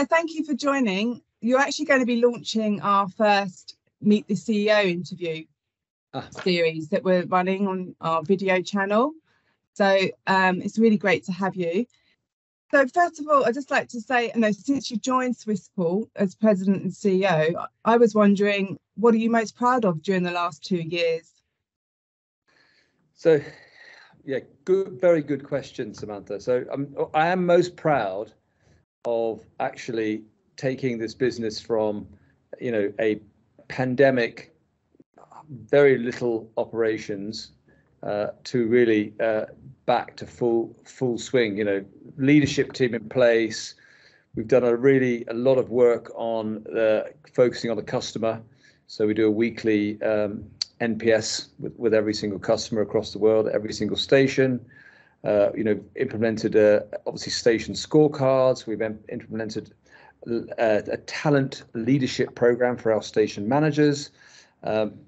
yeah, thank you for joining. You're actually going to be launching our first Meet the CEO interview series that we're running on our video channel. So it's really great to have you. So first of all, I'd just like to say, since you joined Swissport as President and CEO, I was wondering, what are you most proud of during the last 2 years? So, yeah, very good question, Samantha. So I am most proud of actually taking this business from, a pandemic, very little operations, to really back to full swing. Leadership team in place. We've done a lot of work on focusing on the customer. So we do a weekly NPS with every single customer across the world, every single station. Implemented obviously station scorecards. We've implemented a talent leadership program for our station managers. And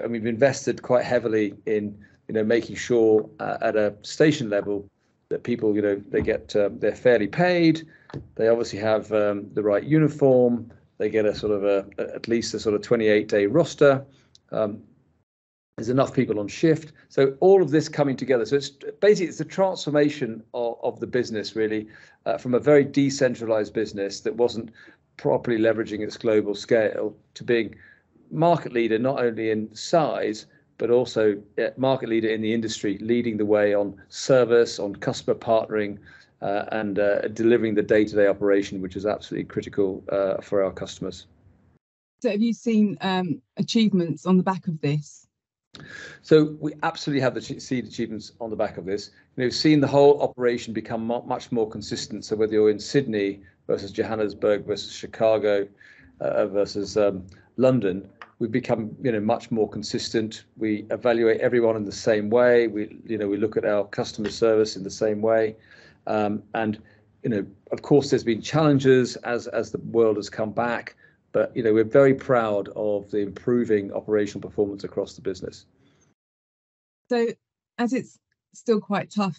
we've invested quite heavily in making sure at a station level that people they get they're fairly paid. They obviously have the right uniform. They get a sort of at least a sort of 28-day roster. There's enough people on shift. So all of this coming together. So it's the transformation of the business, really, from a very decentralized business that wasn't properly leveraging its global scale to being market leader, not only in size, but also market leader in the industry, leading the way on service, on customer partnering, and delivering the day-to-day operation, which is absolutely critical for our customers. So have you seen achievements on the back of this? So we absolutely have seen achievements on the back of this. We've seen the whole operation become much more consistent. So whether you're in Sydney versus Johannesburg versus Chicago versus London, we've become much more consistent. We evaluate everyone in the same way. We look at our customer service in the same way. And of course, there's been challenges as the world has come back. But we're very proud of the improving operational performance across the business. So, as it's still quite tough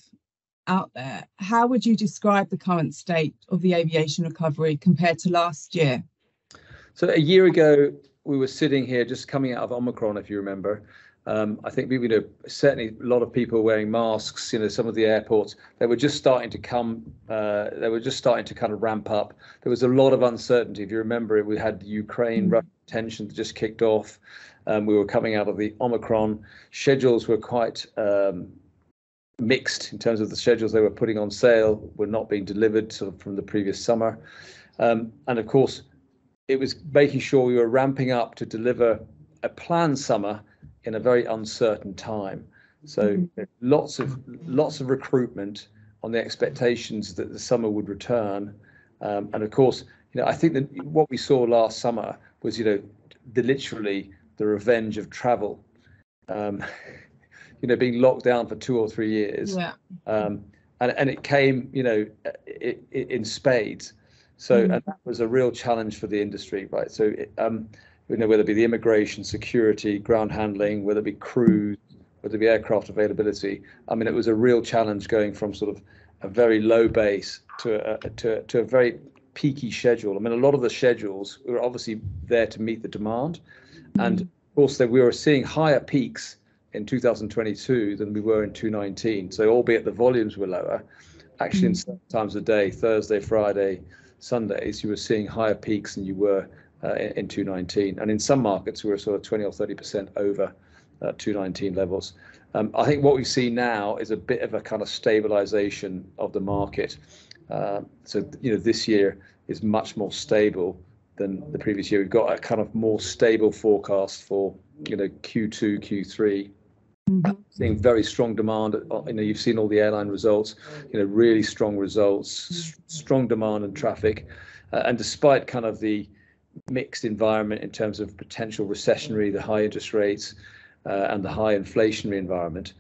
out there, how would you describe the current state of the aviation recovery compared to last year? So a year ago, we were sitting here just coming out of Omicron, if you remember. I think certainly a lot of people wearing masks. Some of the airports, they were just starting to kind of ramp up. There was a lot of uncertainty. If you remember it, we had Ukraine-Russia tension that just kicked off. We were coming out of the Omicron. Schedules were quite mixed in terms of the schedules they were putting on sale were not being delivered sort of from the previous summer. And of course, it was making sure we were ramping up to deliver a planned summer in a very uncertain time. So lots of recruitment on the expectations that the summer would return. And of course, I think that what we saw last summer was, literally the revenge of travel, being locked down for 2 or 3 years. Yeah. And it came, in spades. So, and that was a real challenge for the industry, right? So, whether it be the immigration, security, ground handling, whether it be crews, whether it be aircraft availability. It was a real challenge going from sort of a very low base to a very peaky schedule. A lot of the schedules were obviously there to meet the demand. And of course, we were seeing higher peaks in 2022 than we were in 2019. So albeit the volumes were lower, actually in certain times of the day, Thursday, Friday, Sundays, you were seeing higher peaks than you were in 2019, and in some markets we were sort of 20 or 30% over 2019 levels. I think what we see now is a bit of a kind of stabilization of the market. So this year is much more stable than the previous year. We've got a kind of more stable forecast for Q2, Q3. Seeing very strong demand. You've seen all the airline results. Really strong results, strong demand and traffic, and despite kind of the mixed environment in terms of potential recessionary, the high interest rates, and the high inflationary environment,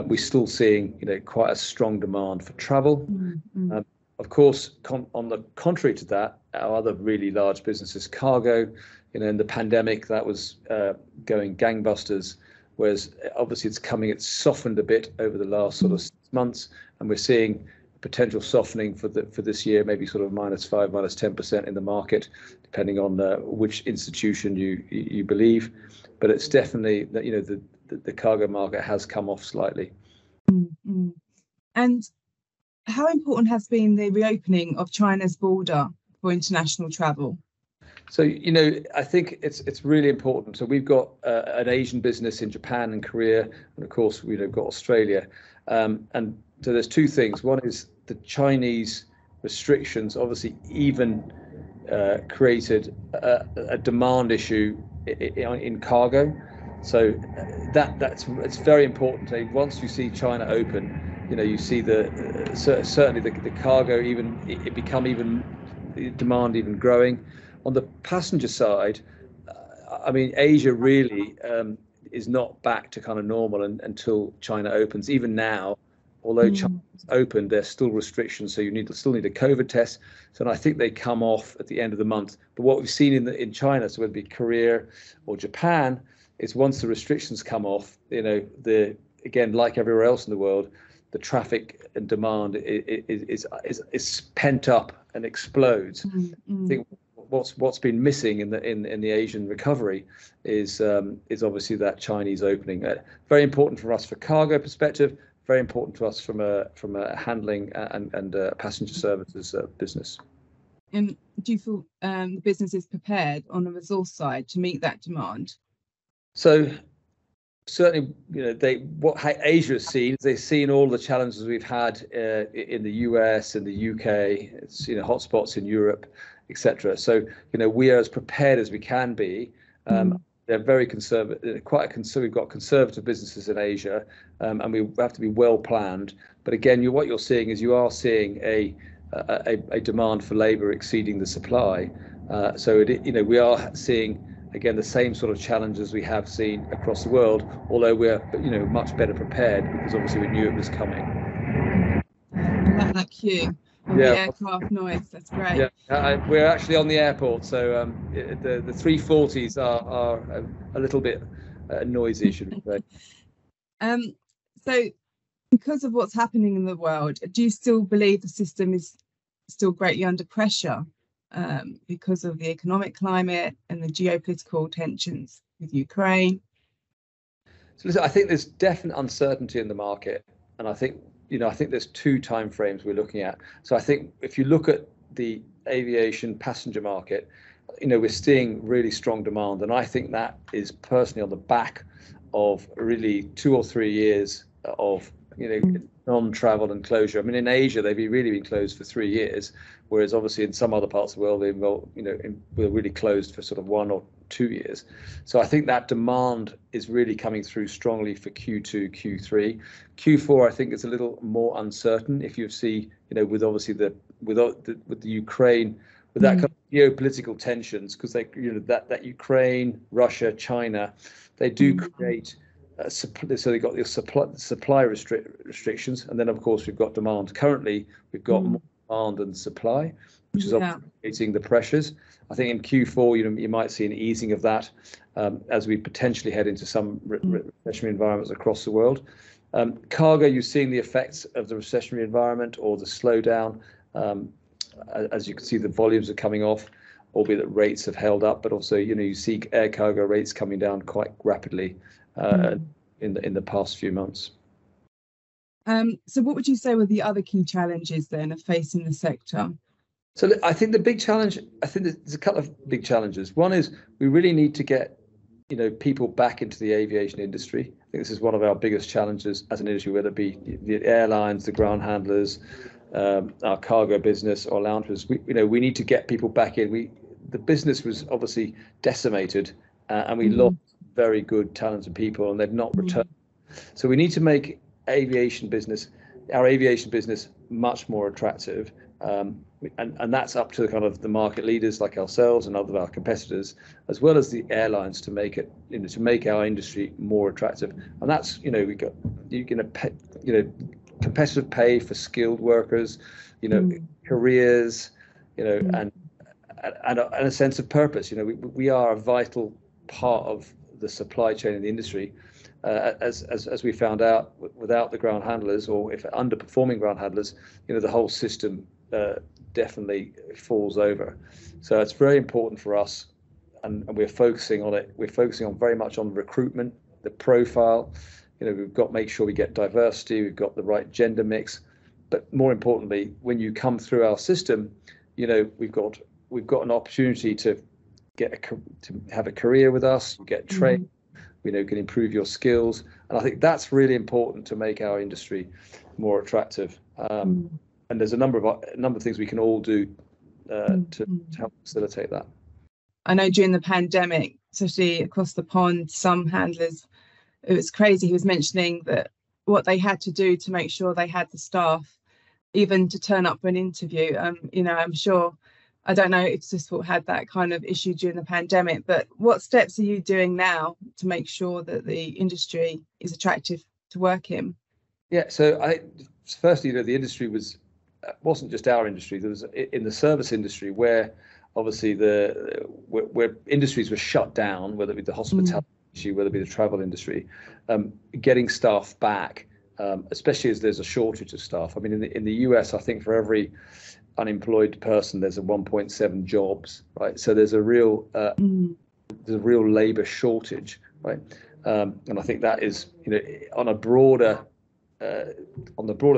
we're still seeing quite a strong demand for travel. Of course, on the contrary to that, our other really large businesses, cargo, in the pandemic that was going gangbusters, whereas obviously it's softened a bit over the last sort of 6 months, and we're seeing potential softening for this year, maybe sort of -5, -10% in the market, depending on which institution you believe. But it's definitely that, you know, the cargo market has come off slightly. Mm-hmm. And how important has been the reopening of China's border for international travel? So, you know, I think it's really important. So we've got an Asian business in Japan and Korea, and of course we've got Australia. And so there's two things. One is the Chinese restrictions obviously even created a demand issue in cargo. So it's very important. Once you see China open, you know, you see certainly the cargo demand even growing. On the passenger side, I mean, Asia really is not back to kind of normal until China opens. Even now, although China's open, there's still restrictions, so you still need a COVID test. So I think they come off at the end of the month. But what we've seen in China, so whether it be Korea or Japan, is once the restrictions come off, you know, again, like everywhere else in the world, the traffic and demand is pent up and explodes. I think what's been missing in the Asian recovery is obviously that Chinese opening. Very important for us for cargo perspective. Very important to us from a handling and passenger services business. And do you feel the business is prepared on the resource side to meet that demand? So certainly, you know, what Asia has seen, they've seen all the challenges we've had in the US and the UK. It's, you know, hotspots in Europe, etc. So, you know, we are as prepared as we can be. They're very conservative. We've got conservative businesses in Asia, and we have to be well planned. But again, what you're seeing is a demand for labour exceeding the supply. So you know, we are seeing again the same sort of challenges we have seen across the world, although we're, you know, much better prepared because obviously we knew it was coming. I like that cue. The aircraft noise, that's great. Yeah, we're actually on the airport, so the 340s are a little bit noisy, should we say. So because of what's happening in the world, do you still believe the system is still greatly under pressure because of the economic climate and the geopolitical tensions with Ukraine? So listen, I think there's definite uncertainty in the market, and I think there's two time frames we're looking at. So I think if you look at the aviation passenger market, you know, we're seeing really strong demand, and I think that is personally on the back of really 2 or 3 years of, you know, non-travel and closure. I mean, in Asia, they've really been closed for 3 years, whereas obviously in some other parts of the world, we're really closed for sort of 1 or 2 years. So I think that demand is really coming through strongly for Q2, Q3. Q4, I think, is a little more uncertain. If you see, you know, with obviously with the Ukraine, with that kind of geopolitical tensions, because they, you know, that Ukraine, Russia, China, they do create. So they've got the supply restrictions, and then of course we've got demand. Currently, we've got more demand than supply, which is creating the pressures. I think in Q4, you know, you might see an easing of that as we potentially head into some recessionary environments across the world. Cargo, you're seeing the effects of the recessionary environment or the slowdown. As you can see, the volumes are coming off, albeit that rates have held up, but also, you know, you see air cargo rates coming down quite rapidly in the past few months. So what would you say were the other key challenges then of facing the sector? So I think the big challenge, I think there's a couple of big challenges. One is we really need to get, you know, people back into the aviation industry. I think this is one of our biggest challenges as an industry, whether it be the airlines, the ground handlers, our cargo business or lounges. We need to get people back in. The business was obviously decimated, and we lost very good talented people, and they've not returned. So we need to make our aviation business much more attractive, and that's up to kind of the market leaders like ourselves and other of our competitors, as well as the airlines, to make it, you know, to make our industry more attractive. And that's, you know, competitive pay for skilled workers, you know, careers, you know, and a sense of purpose. You know, we are a vital part of the supply chain in the industry, as we found out, without the ground handlers, or if underperforming ground handlers, the whole system definitely falls over. So it's very important for us, and we're focusing on it. We're focusing on very much on recruitment, the profile. We've got to make sure we get diversity, we've got the right gender mix, but more importantly, when you come through our system, we've got an opportunity to have a career with us. You get trained, can improve your skills, and I think that's really important to make our industry more attractive. And there's a number of things we can all do to help facilitate that. I know during the pandemic, especially across the pond, some handlers, it was crazy. He was mentioning that what they had to do to make sure they had the staff, even to turn up for an interview. I'm sure, I don't know if Swissport had that kind of issue during the pandemic, but what steps are you doing now to make sure that the industry is attractive to work in? Yeah, so firstly, the industry wasn't just our industry. There was in the service industry where obviously where industries were shut down, whether it be the hospitality industry, whether it be the travel industry, getting staff back, especially as there's a shortage of staff. I mean, in the US, I think for every unemployed person, there's a 1.7 jobs, right? So there's a real labor shortage, right? And I think that is, on the broader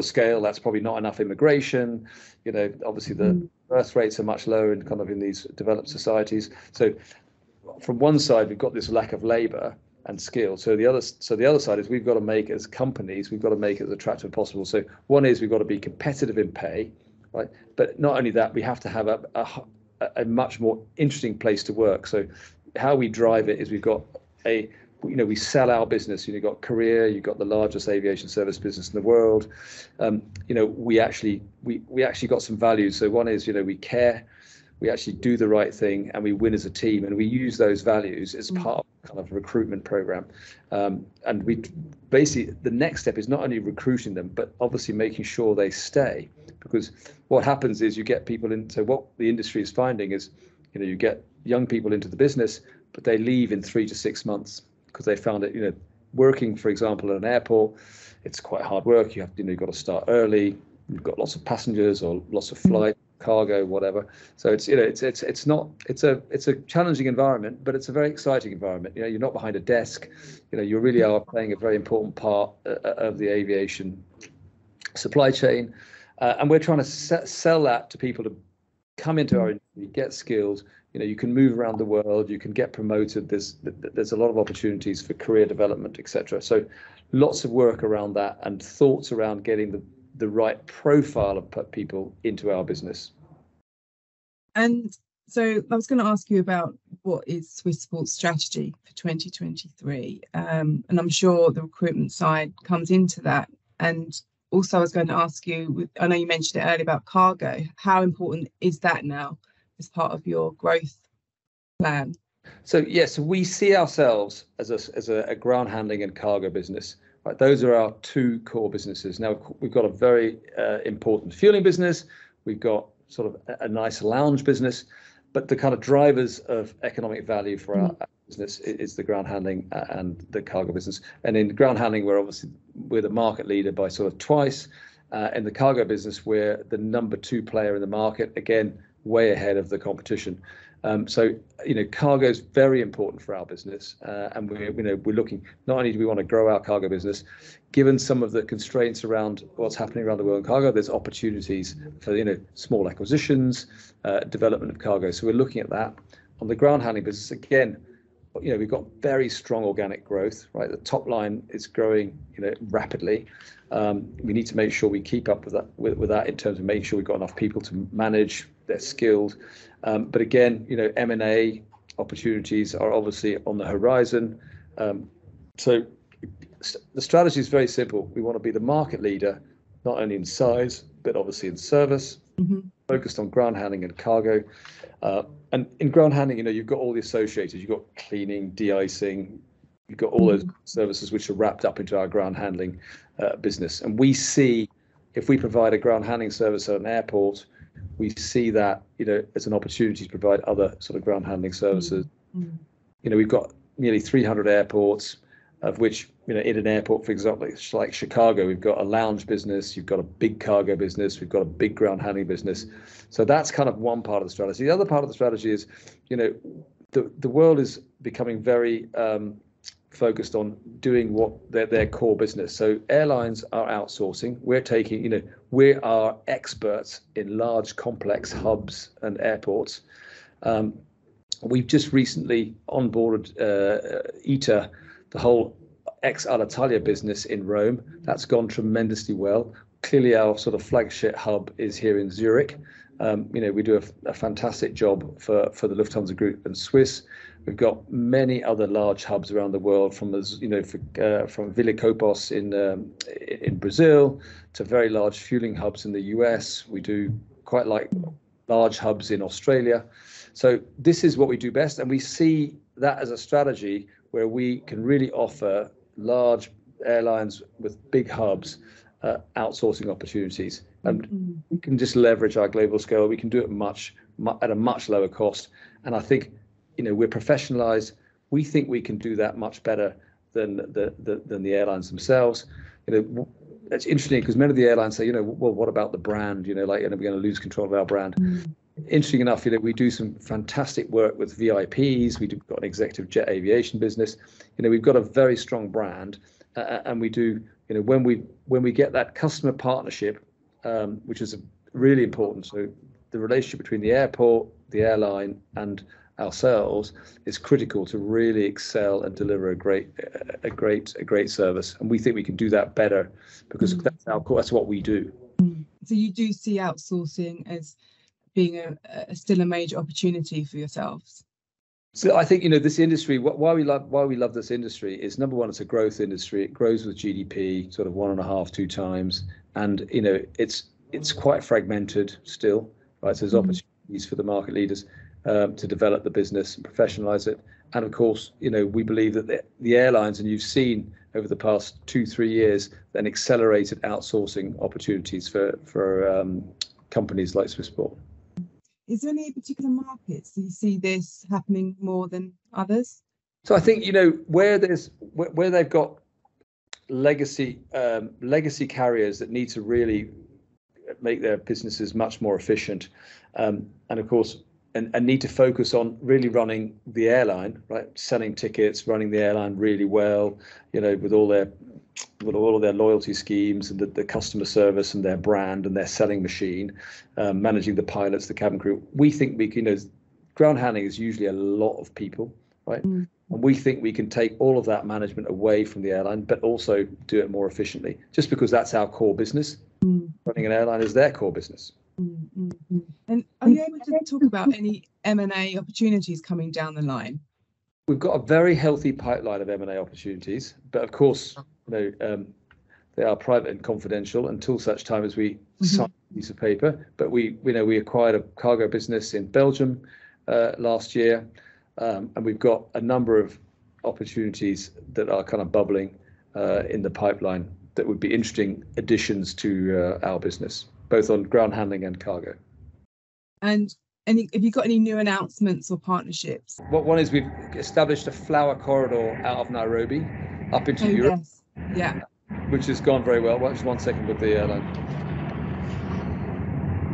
scale, that's probably not enough immigration. Obviously the birth rates are much lower in these developed societies. So from one side, we've got this lack of labor and skill. So the other side is we've got to make, as companies, we've got to make it as attractive as possible. So one is we've got to be competitive in pay, right? But not only that, we have to have a much more interesting place to work. So how we drive it is we've got we sell our business. You've got Korea, you've got the largest aviation service business in the world. We actually got some values. So one is, we care, we actually do the right thing, and we win as a team, and we use those values as part of a recruitment program. And we basically, the next step is not only recruiting them, but obviously making sure they stay, because what happens is you get people into, what the industry is finding is, you get young people into the business, but they leave in 3 to 6 months because they found it, working, for example, at an airport, it's quite hard work. You have, you've got to start early. You've got lots of passengers or lots of flight, cargo, whatever. So it's a challenging environment, but it's a very exciting environment. You're not behind a desk. You really are playing a very important part of the aviation supply chain, and we're trying to sell that to people to come into our industry, get skills. You can move around the world, you can get promoted. There's a lot of opportunities for career development, etc. So lots of work around that and thoughts around getting the right profile of people into our business. And so I was going to ask you about what is Swissport's strategy for 2023, and I'm sure the recruitment side comes into that. And also I was going to ask you, I know you mentioned it earlier about cargo, how important is that now as part of your growth plan? So yes, we see ourselves as a ground handling and cargo business. Right, those are our two core businesses. Now we've got a very important fueling business. We've got sort of a nice lounge business, but the kind of drivers of economic value for our business is the ground handling and the cargo business. And in ground handling, we're the market leader by sort of twice. In the cargo business, we're the number 2 player in the market, again, way ahead of the competition. So cargo is very important for our business, and we're looking, not only do we want to grow our cargo business, given some of the constraints around what's happening around the world in cargo, there's opportunities for small acquisitions, development of cargo. So we're looking at that. On the ground handling business, again, we've got very strong organic growth, right? The top line is growing rapidly. We need to make sure we keep up with that in terms of making sure we've got enough people to manage, they're skilled. But again, M&A opportunities are obviously on the horizon. So the strategy is very simple. We want to be the market leader, not only in size, but obviously in service, focused on ground handling and cargo. And in ground handling, you've got all the associated, you've got cleaning, de-icing, you've got all those services which are wrapped up into our ground handling business. And we see, if we provide a ground handling service at an airport, we see that as an opportunity to provide other sort of ground handling services. We've got nearly 300 airports. of which, in an airport, for example, like Chicago, we've got a lounge business, you've got a big cargo business, we've got a big ground handling business. So that's kind of one part of the strategy. The other part of the strategy is, the world is becoming very focused on doing what their core business. So airlines are outsourcing. We are experts in large, complex hubs and airports. We've just recently onboarded ITA, the whole ex-Alitalia business in Rome. That's gone tremendously well. Clearly, our sort of flagship hub is here in Zurich. We do a fantastic job for the Lufthansa Group and Swiss. We've got many other large hubs around the world, from Viracopos in Brazil to very large fueling hubs in the US. We do quite large hubs in Australia. So this is what we do best, and we see that as a strategy where we can really offer large airlines with big hubs outsourcing opportunities, and we can just leverage our global scale. We can do it at a much lower cost, and I think we're professionalized. We think we can do that much better than the airlines themselves. It's interesting because many of the airlines say, well, what about the brand? Are we going to lose control of our brand? Interesting enough, we do some fantastic work with VIPs. We've got an executive jet aviation business. We've got a very strong brand, and we do. When we get that customer partnership, which is really important. So the relationship between the airport, the airline, and ourselves is critical to really excel and deliver a great service. And we think we can do that better because that's what we do. So you do see outsourcing as being still a major opportunity for yourselves? So I think this industry. Why we love this industry is, number one, it's a growth industry. It grows with GDP, sort of 1.5-2 times, and it's quite fragmented still, right? So there's opportunities for the market leaders to develop the business and professionalize it. And of course, we believe that the airlines, and you've seen over the past 2-3 years, an accelerated outsourcing opportunities for companies like Swissport. Is there any particular markets that you see this happening more than others? So I think where they've got legacy carriers that need to really make their businesses much more efficient, and of course, and need to focus on really running the airline, right? Selling tickets, running the airline really well, with all of their loyalty schemes and the customer service and their brand and their selling machine, managing the pilots, the cabin crew. We think we can. Ground handling is usually a lot of people, right? And we think we can take all of that management away from the airline, but also do it more efficiently, just because that's our core business. Running an airline is their core business. And are you able to talk about any M&A opportunities coming down the line? We've got a very healthy pipeline of M&A opportunities, but of course, they are private and confidential until such time as we sign a piece of paper. But we acquired a cargo business in Belgium last year, and we've got a number of opportunities that are kind of bubbling in the pipeline that would be interesting additions to our business, both on ground handling and cargo. And have you got any new announcements or partnerships? One is we've established a flower corridor out of Nairobi up into Europe. Yes. Yeah. Which has gone very well. Just 1 second with the airline.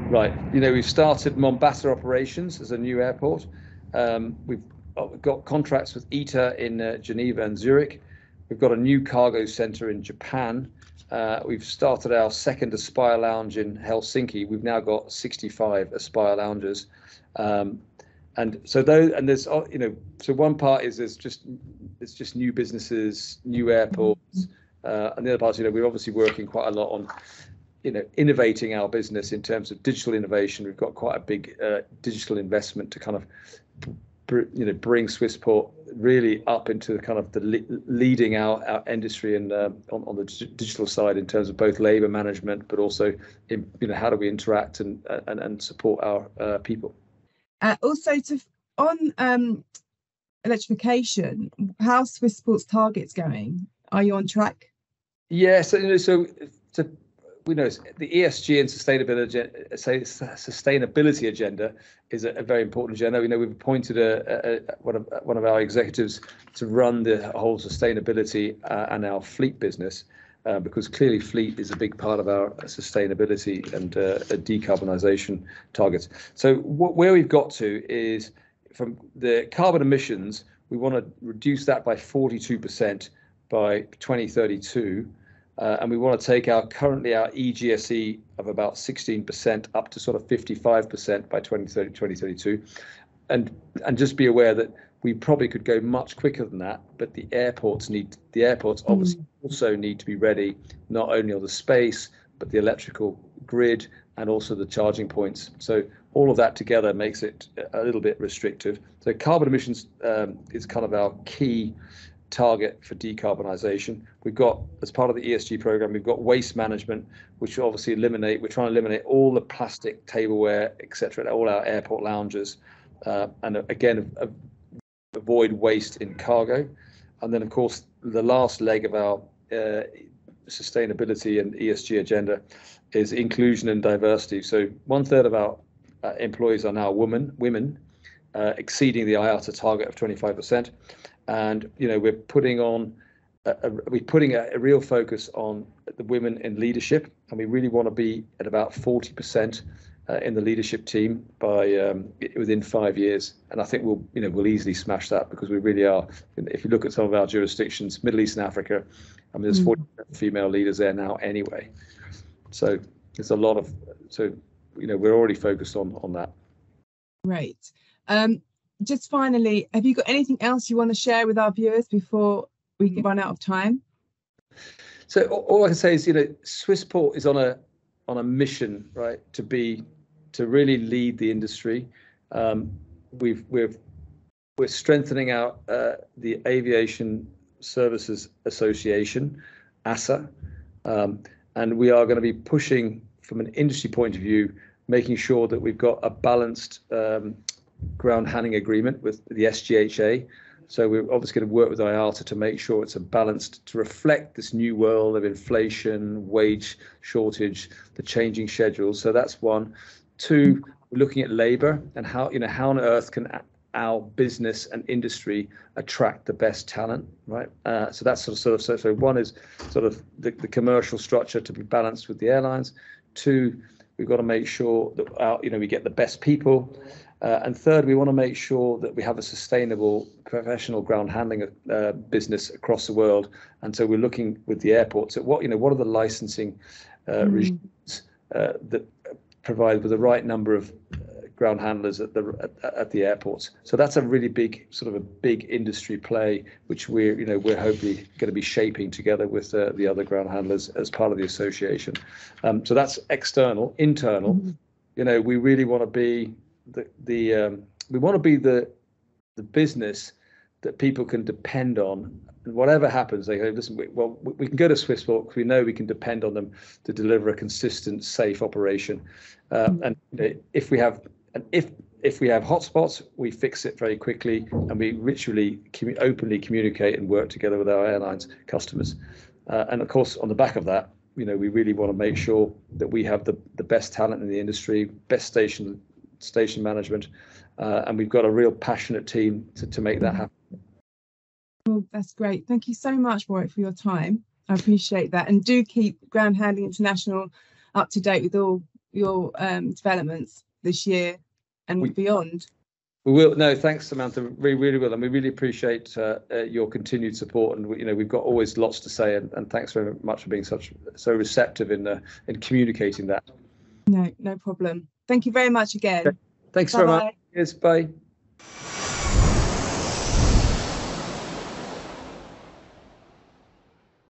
Right. We've started Mombasa operations as a new airport. We've got contracts with ITA in Geneva and Zurich. We've got a new cargo center in Japan. We've started our second Aspire lounge in Helsinki. We've now got 65 Aspire lounges. And so there's so one part is it's just new businesses, new airports, and the other part is we're obviously working quite a lot on innovating our business in terms of digital innovation. We've got quite a big digital investment to kind of bring Swissport really up into kind of the leading our industry and on the digital side in terms of both labour management, but also how do we interact and support our people. Also, on electrification, how's Swissport's targets going? Are you on track? Yeah, so we know the ESG and sustainability agenda is a very important agenda. We know we've appointed one of our executives to run the whole sustainability and our fleet business, because clearly fleet is a big part of our sustainability and decarbonisation targets. So where we've got to is from the carbon emissions, we want to reduce that by 42% by 2032. And we want to take our EGSE of about 16% up to sort of 55% by 2032. And just be aware that we probably could go much quicker than that, but the airports obviously also need to be ready, not only on the space, but the electrical grid and also the charging points. So all of that together makes it a little bit restrictive. So carbon emissions is kind of our key target for decarbonisation. We've got, as part of the ESG program, we've got waste management, which obviously we're trying to eliminate all the plastic tableware, etc., at all our airport lounges, and again, avoid waste in cargo. And then, of course, the last leg of our sustainability and ESG agenda is inclusion and diversity. So 1/3 of our employees are now women, exceeding the IATA target of 25%. And we're putting a real focus on the women in leadership, and we really want to be at about 40% in the leadership team by within 5 years. And I think we'll easily smash that, because we really are. If you look at some of our jurisdictions, Middle East and Africa, I mean, there's 40% female leaders there now anyway. So there's a lot of. So we're already focused on that. Great. Just finally, have you got anything else you want to share with our viewers before we run out of time? So all I can say is, Swissport is on a mission, right, to really lead the industry. We're strengthening out the Aviation Services Association, ASA, and we are going to be pushing from an industry point of view, making sure that we've got a balanced ground handling agreement with the SGHA. So we're obviously going to work with IATA to make sure it's a balanced, to reflect this new world of inflation, wage shortage, the changing schedules. So that's one. Two, we're looking at labour and how on earth can our business and industry attract the best talent, right? So that's so one is sort of the commercial structure to be balanced with the airlines. Two, we've got to make sure that we get the best people. And third, we want to make sure that we have a sustainable professional ground handling business across the world. And so we're looking with the airports at what are the licensing regimes that provide with the right number of ground handlers at the airports. So that's a really big industry play, which we're hopefully going to be shaping together with the other ground handlers as part of the association. So that's external. Internal, we really want to be the business that people can depend on, and whatever happens, they go, listen, we can go to Swissport because we know we can depend on them to deliver a consistent, safe operation. And if we have hotspots, we fix it very quickly, and we literally openly communicate and work together with our airlines customers. And of course, on the back of that, we really want to make sure that we have the best talent in the industry, best station management, and we've got a real passionate team to make that happen. Well, that's great. Thank you so much, Warwick, for your time. I appreciate that, and do keep Ground Handling International up to date with all your developments this year and beyond. We will. No, thanks, Samantha. We really will, and we really appreciate your continued support. And we've got always lots to say, and thanks very much for being so receptive in communicating that. No problem. Thank you very much again. Okay. Thanks very much. Yes, bye.